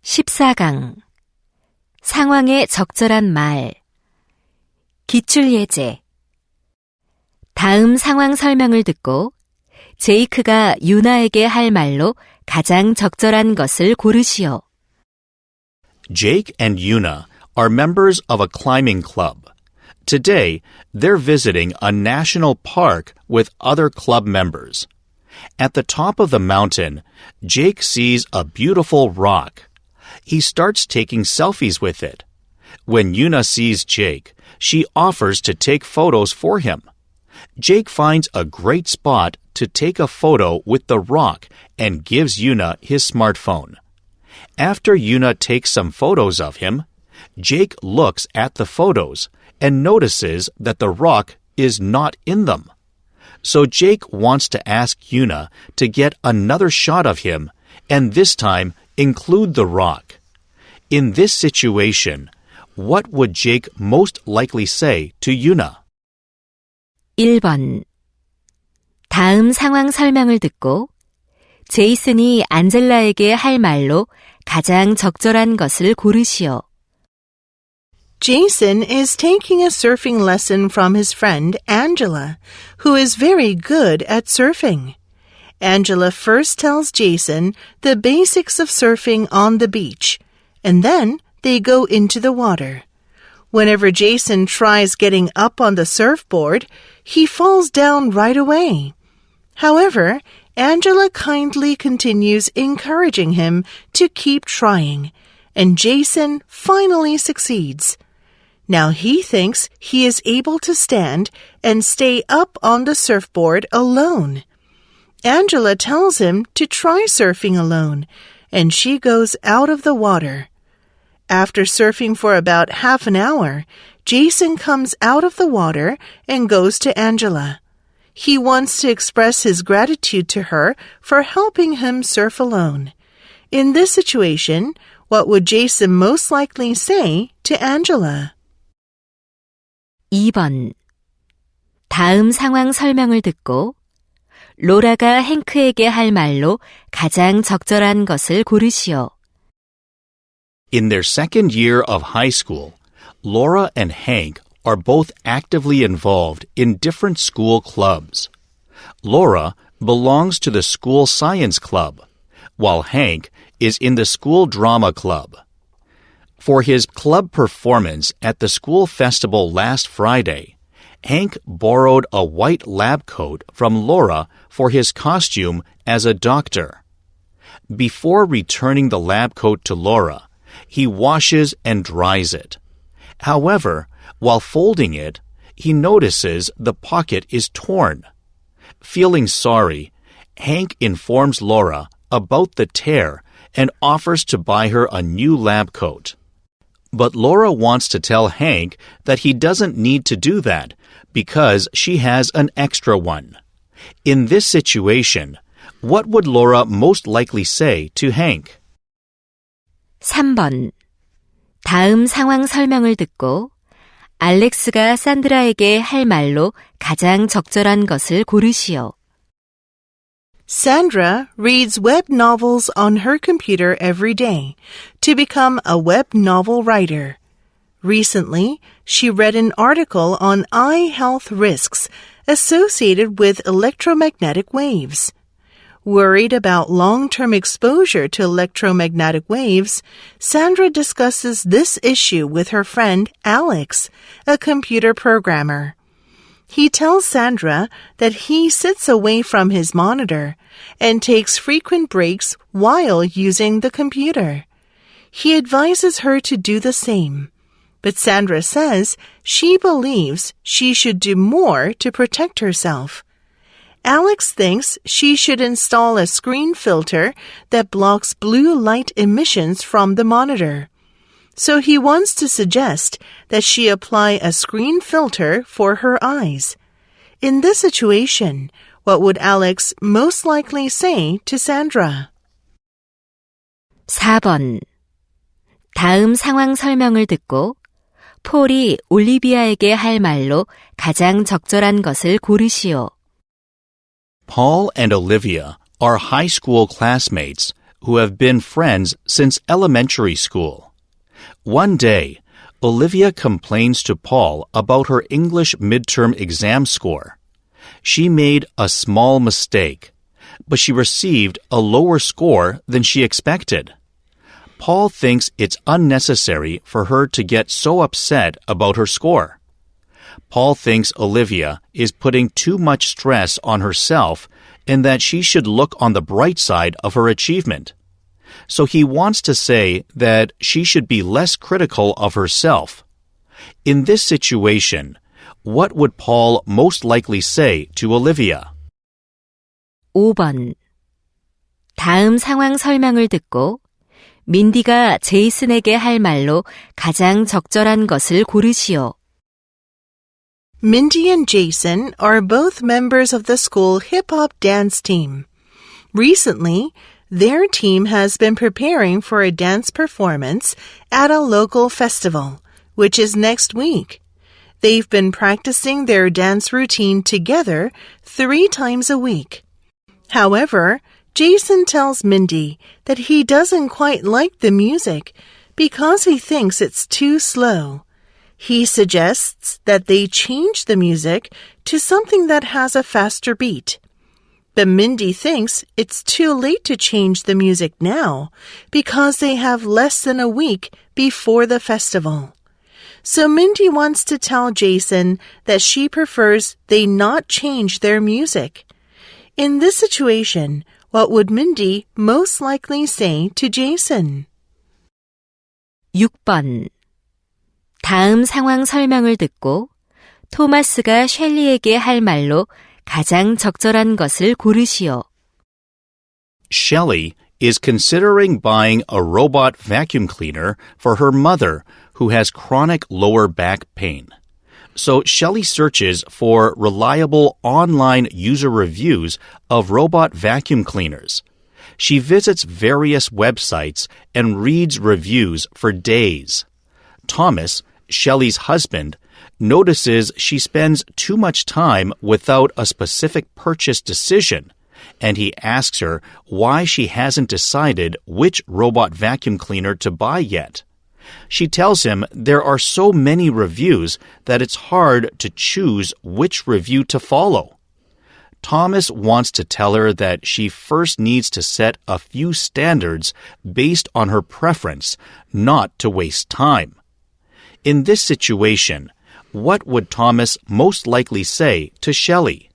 14강 상황에 적절한 말 기출예제 다음 상황 설명을 듣고 제이크가 유나에게 할 말로 가장 적절한 것을 고르시오. Jake and Yuna are members of a climbing club. Today, they're visiting a national park with other club members. At the top of the mountain, Jake sees a beautiful rock. He starts taking selfies with it. When Yuna sees Jake, she offers to take photos for him. Jake finds a great spot to take a photo with the rock and gives Yuna his smartphone. After Yuna takes some photos of him, Jake looks at the photos and notices that the rock is not in them. So Jake wants to ask Yuna to get another shot of him and this time include the rock. In this situation, what would Jake most likely say to Yuna? 1번 다음 상황 설명을 듣고 제이슨이 안젤라에게 할 말로 가장 적절한 것을 고르시오. Jason is taking a surfing lesson from his friend Angela, who is very good at surfing. Angela first tells Jason the basics of surfing on the beach, and then they go into the water. Whenever Jason tries getting up on the surfboard, he falls down right away. However, Angela kindly continues encouraging him to keep trying, and Jason finally succeeds. Now he thinks he is able to stand and stay up on the surfboard alone. Angela tells him to try surfing alone, and she goes out of the water. After surfing for about half an hour, Jason comes out of the water and goes to Angela. He wants to express his gratitude to her for helping him surf alone. In this situation, what would Jason most likely say to Angela? 2번 다음 상황 설명을 듣고 로라가 행크에게 할 말로 가장 적절한 것을 고르시오. In their second year of high school, Laura and Hank are both actively involved in different school clubs. Laura belongs to the school science club, while Hank is in the school drama club. For his club performance at the school festival last Friday, Hank borrowed a white lab coat from Laura for his costume as a doctor. Before returning the lab coat to Laura, he washes and dries it. However, while folding it, he notices the pocket is torn. Feeling sorry, Hank informs Laura about the tear and offers to buy her a new lab coat. But Laura wants to tell Hank that he doesn't need to do that because she has an extra one. In this situation, what would Laura most likely say to Hank? 3번 다음 상황 설명을 듣고 알렉스가 산드라에게 할 말로 가장 적절한 것을 고르시오. Sandra reads web novels on her computer every day to become a web novel writer. Recently, she read an article on eye health risks associated with electromagnetic waves. Worried about long-term exposure to electromagnetic waves, Sandra discusses this issue with her friend Alex, a computer programmer. He tells Sandra that he sits away from his monitor and takes frequent breaks while using the computer. He advises her to do the same, but Sandra says she believes she should do more to protect herself. Alex thinks she should install a screen filter that blocks blue light emissions from the monitor. So he wants to suggest that she apply a screen filter for her eyes. In this situation, what would Alex most likely say to Sandra? 4번 다음 상황 설명을 듣고 폴이 올리비아에게 할 말로 가장 적절한 것을 고르시오. Paul and Olivia are high school classmates who have been friends since elementary school. One day, Olivia complains to Paul about her English midterm exam score. She made a small mistake, but she received a lower score than she expected. Paul thinks it's unnecessary for her to get so upset about her score. Paul thinks Olivia is putting too much stress on herself and that she should look on the bright side of her achievement. So he wants to say that she should be less critical of herself. In this situation, what would Paul most likely say to Olivia? 5번. 다음 상황 설명을 듣고 민디가 제이슨에게 할 말로 가장 적절한 것을 고르시오. Mindy and Jason are both members of the school hip-hop dance team. Recently, their team has been preparing for a dance performance at a local festival, which is next week. They've been practicing their dance routine together 3 times a week. However, Jason tells Mindy that he doesn't quite like the music because he thinks it's too slow. He suggests that they change the music to something that has a faster beat. But Mindy thinks it's too late to change the music now because they have less than a week before the festival. So Mindy wants to tell Jason that she prefers they not change their music. In this situation, what would Mindy most likely say to Jason? 6번. 다음 상황 설명을 듣고 토마스가 셸리에게 할 말로 가장 적절한 것을 고르시오. Shelley is considering buying a robot vacuum cleaner for her mother who has chronic lower back pain. So Shelley searches for reliable online user reviews of robot vacuum cleaners. She visits various websites and reads reviews for days. Thomas, Shelley's husband, notices she spends too much time without a specific purchase decision, and he asks her why she hasn't decided which robot vacuum cleaner to buy yet. She tells him there are so many reviews that it's hard to choose which review to follow. Thomas wants to tell her that she first needs to set a few standards based on her preference, not to waste time. In this situation, what would Thomas most likely say to Shelley?